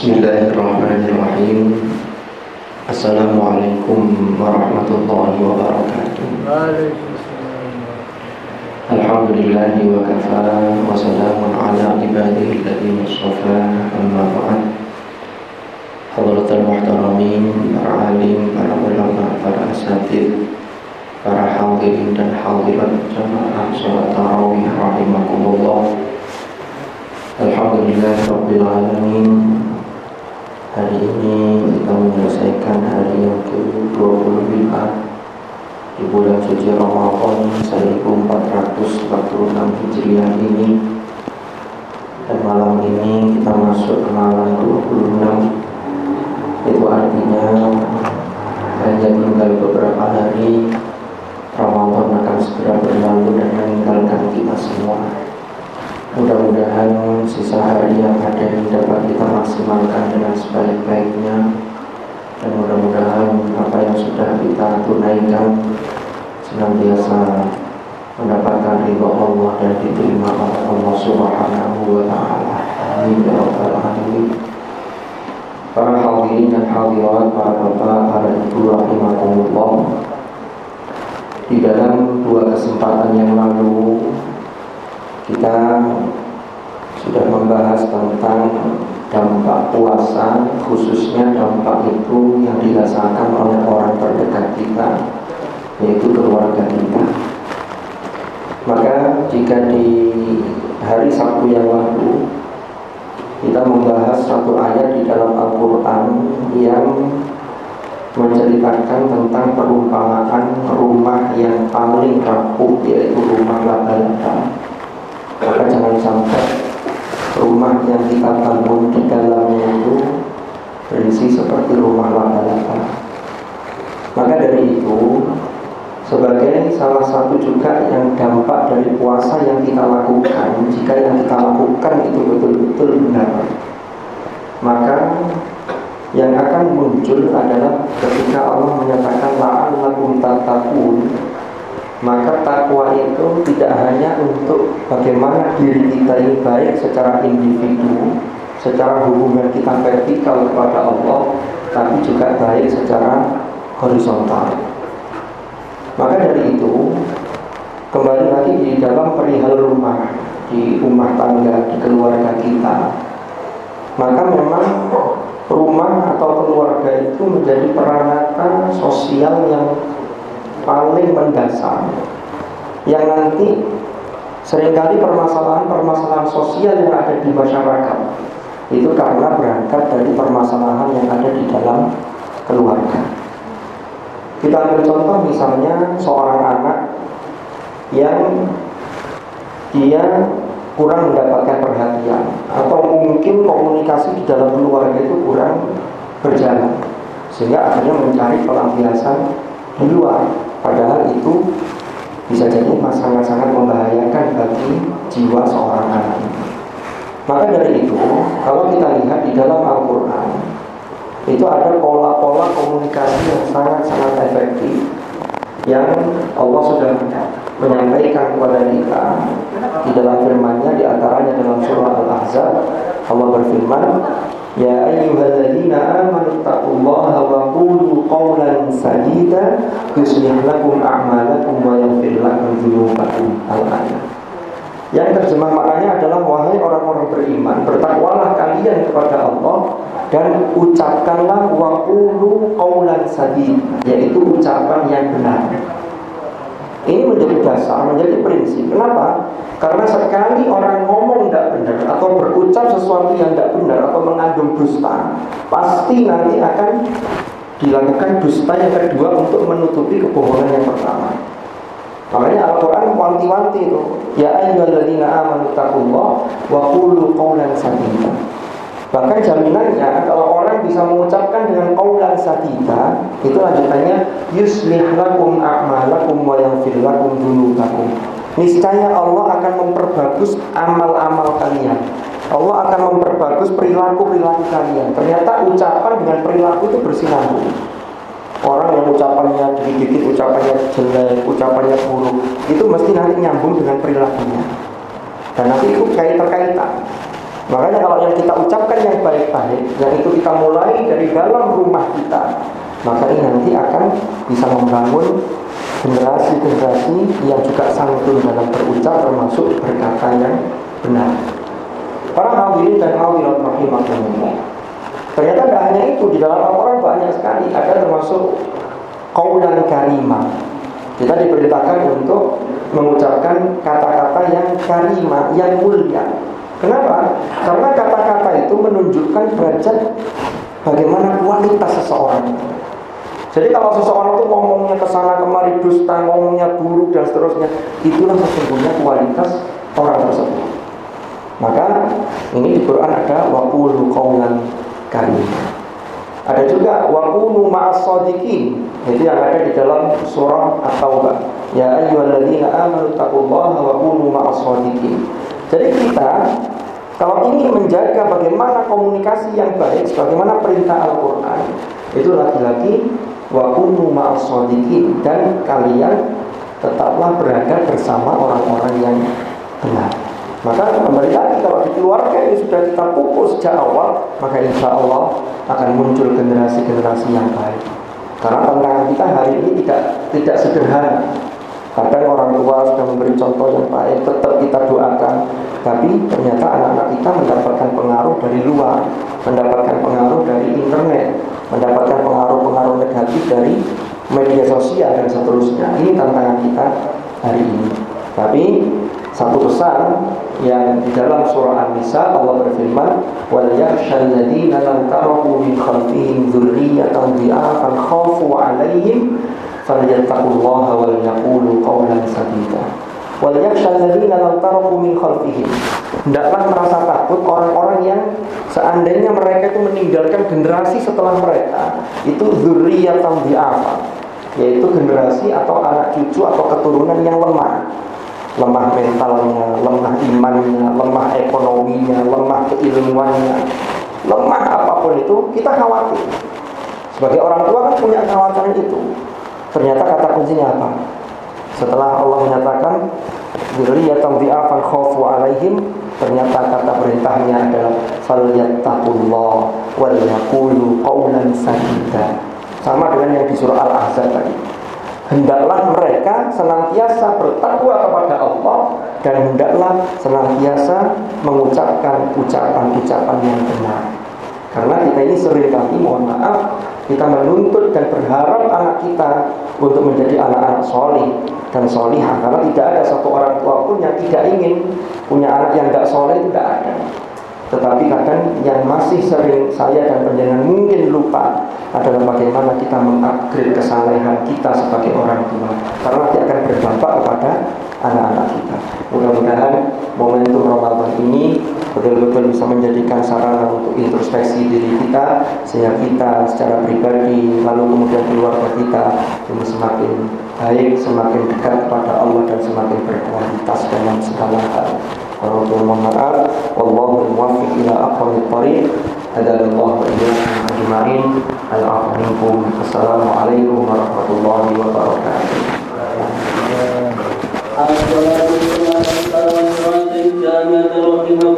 Bismillahirrahmanirrahim. Assalamualaikum warahmatullahi wabarakatuh. Alhamdulillahi wa kafa wa salamun ala ibadihi alladhina istafa, amma ba'd. Hadratul muhtaramin, para alim, para ulama, para asatidz, para hadirin dan hadirat jamaah salat tarawih rahimakumullah. Alhamdulillah rabbil alamin. Hari ini kita menyelesaikan hari yang ke-25 di bulan suci Ramadan 1446 Hijriah ini. Dan malam ini kita masuk ke malam 26. Itu artinya hanya tinggal beberapa hari Ramadan akan segera berlalu dan meninggalkan kita semua. Mudah-mudahan sisa hari yang ada ini dapat kita maksimalkan dengan sebaik-baiknya. Dan mudah-mudahan apa yang sudah kita tunaikan senantiasa mendapatkan ridha Allah dan diterima oleh Allah Subhanahu wa ta'ala. Amin ya rabbal alamin. Para hadirin dan hadirat, para bapak, para ibu rahimakumullah, di dalam dua kesempatan yang lalu kita sudah membahas tentang dampak puasa, khususnya dampak itu yang dirasakan oleh orang terdekat kita, yaitu keluarga kita. Maka jika di hari Sabtu yang lalu kita membahas satu ayat di dalam Al-Quran yang menceritakan tentang perumpamaan rumah yang paling rapuh, yaitu rumah laba-laba, maka jangan sampai rumah yang kita bangun di dalamnya itu berisi seperti rumah laba-laba. Maka dari itu, sebagai salah satu juga yang dampak dari puasa yang kita lakukan, jika yang kita lakukan itu betul-betul benar, maka yang akan muncul adalah ketika Allah menyatakan la'allakum tattaqun. Maka takwa itu tidak hanya untuk bagaimana diri kita ini baik secara individu, secara hubungan kita vertikal kepada Allah, tapi juga baik secara horizontal. Maka dari itu, kembali lagi di dalam perihal rumah, di rumah tangga, di keluarga kita, maka memang rumah atau keluarga itu menjadi peralatan sosial yang paling mendasar, yang nanti seringkali permasalahan-permasalahan sosial yang ada di masyarakat itu karena berangkat dari permasalahan yang ada di dalam keluarga. Kita ambil contoh misalnya seorang anak yang dia kurang mendapatkan perhatian, atau mungkin komunikasi di dalam keluarga itu kurang berjalan, sehingga akhirnya mencari pelampiasan di luar. Padahal itu bisa jadi sangat-sangat membahayakan bagi jiwa seorang anak. Maka dari itu, kalau kita lihat di dalam Al-Quran, itu ada pola-pola komunikasi yang sangat-sangat efektif yang Allah sudah menyampaikan kepada kita di dalam firman-Nya, di antaranya dalam surah Al-Ahzab. Allah berfirman, ya ayyuhalladzina amanu taqullaha wa qulu qawlan sadida yuslih lakum a'malakum wa yaghfir lakum dzunubakum. Al-ayat. Yang terjemah maknanya adalah, wahai orang-orang beriman, bertakwalah kalian kepada Allah dan ucapkanlah wa qulu qawlan sadida, yaitu ucapan yang benar. Ini menjadi dasar, menjadi prinsip. Kenapa? Karena sekali orang ngomong tidak benar atau berucap sesuatu yang tidak benar atau mengandung dusta, pasti nanti akan dilakukan dusta yang kedua untuk menutupi kebohongan yang pertama. Makanya Al-Quran wanti-wanti itu, ya ayyuhalladzina amanu taqullaha wa qulu qawlan sadida. Bahkan jaminannya kalau orang bisa mengucapkan dengan qawlan sadida, itu lanjutannya yuslih lakum a'malakum wa yaghfir lakum dzunubakum. Niscaya Allah akan memperbagus amal-amal kalian. Allah akan memperbagus perilaku-perilaku kalian. Ternyata ucapan dengan perilaku itu bersinambung. Orang yang ucapannya dikit-dikit, ucapannya jelek, ucapannya buruk, itu mesti nanti nyambung dengan perilakunya. Dan nanti itu terkaitan. Makanya kalau yang kita ucapkan yang baik-baik, yang itu kita mulai dari dalam rumah kita, maka ini nanti akan bisa membangun generasi-generasi yang juga santun dalam berucap, termasuk berkata yang benar. Para hadirin dan hadirat rahimakumullah, ternyata tidak hanya itu, di dalam Al-Quran banyak sekali ada termasuk qaulan karimah. Kita diperintahkan untuk mengucapkan kata-kata yang karimah, yang mulia. Kenapa? Karena kata-kata itu menunjukkan derajat bagaimana kualitas seseorang. Jadi kalau seseorang itu ngomongnya kesana kemari dusta, ngomongnya buruk dan seterusnya, itulah sesungguhnya kualitas orang tersebut. Maka ini di Quran ada waqulu qaulan karimah. Ada juga waqulu ma'as shadiqin. Itu yang ada di dalam surah At-Taubah. Ya ayyuhalladzina amanu taqullaha wa kunu ma'as shadiqin. Jadi kita kalau ingin menjaga bagaimana komunikasi yang baik, sebagaimana perintah Al-Quran, itu lagi-lagi wa kunu ma'as shadiqin, dan kalian tetaplah berada bersama orang-orang yang benar. Maka kembali lagi, kalau di keluarga ini sudah kita pupuk sejak awal, maka insya Allah akan muncul generasi-generasi yang baik. Karena tantangan kita hari ini tidak sederhana. Kadang orang tua sudah memberi contoh yang baik, tetap kita doakan, tapi ternyata anak-anak kita mendapatkan pengaruh dari luar, mendapatkan pengaruh dari internet, mendapatkan pengaruh-pengaruh negatif dari media sosial dan seterusnya. Ini tantangan kita hari ini. Tapi satu pesan yang di dalam surah An-Nisa, Allah berfirman, wal yakhshal ladzina lam taraku min khalfihim dzurriyyatan dhi'afan khafu 'alaihim falyattaqullaha wal yaqulu qawlan sadida. Wal yakhshal ladzina lam taraku min khalfihim. Hendaklah merasa takut orang-orang yang seandainya mereka itu meninggalkan generasi setelah mereka itu dzurriyyatan dhi'afan, yaitu generasi atau anak cucu atau keturunan yang lemah mentalnya, lemah imannya, lemah ekonominya, lemah keilmuannya, lemah apapun itu, kita khawatir. Sebagai orang tua kan punya kekhawatiran itu. Ternyata kata kuncinya apa? Setelah Allah menyatakan dzurriyyatan dhi'afan khafu 'alaihim, ternyata kata perintahnya adalah falyattaqullah wal yaqulu qawlan sadida. Sama dengan yang di surah Al-Ahzab tadi. Hendaklah mereka senantiasa bertakwa kepada Allah, dan hendaklah senantiasa mengucapkan ucapan-ucapan yang benar. Karena kita ini seringkali, mohon maaf, kita menuntut dan berharap anak kita untuk menjadi anak-anak solih dan solihah. Karena tidak ada satu orang tua pun yang tidak ingin punya anak yang tidak soleh, itu tidak ada. Tetapi kadang yang masih sering saya dan panjenengan mungkin lupa adalah bagaimana kita mengupgrade kesalehan kita sebagai orang tua, karena nanti akan berdampak kepada anak-anak kita. Mudah-mudahan momentum Ramadan ini betul-betul bisa menjadikan sarana untuk introspeksi diri kita, sehingga kita secara pribadi lalu kemudian keluarga kita ini semakin baik, semakin dekat kepada Allah, dan semakin berkualitas dalam segala hal. Mohon maaf, wallahu muwaffiq ila aqwamit thariq. Hadallahu wa iyyakum ajma'in. Al-'afwu minkum. Assalamualaikum warahmatullahi wabarakatuh. Assalamualaikum warahmatullahi wabarakatuh.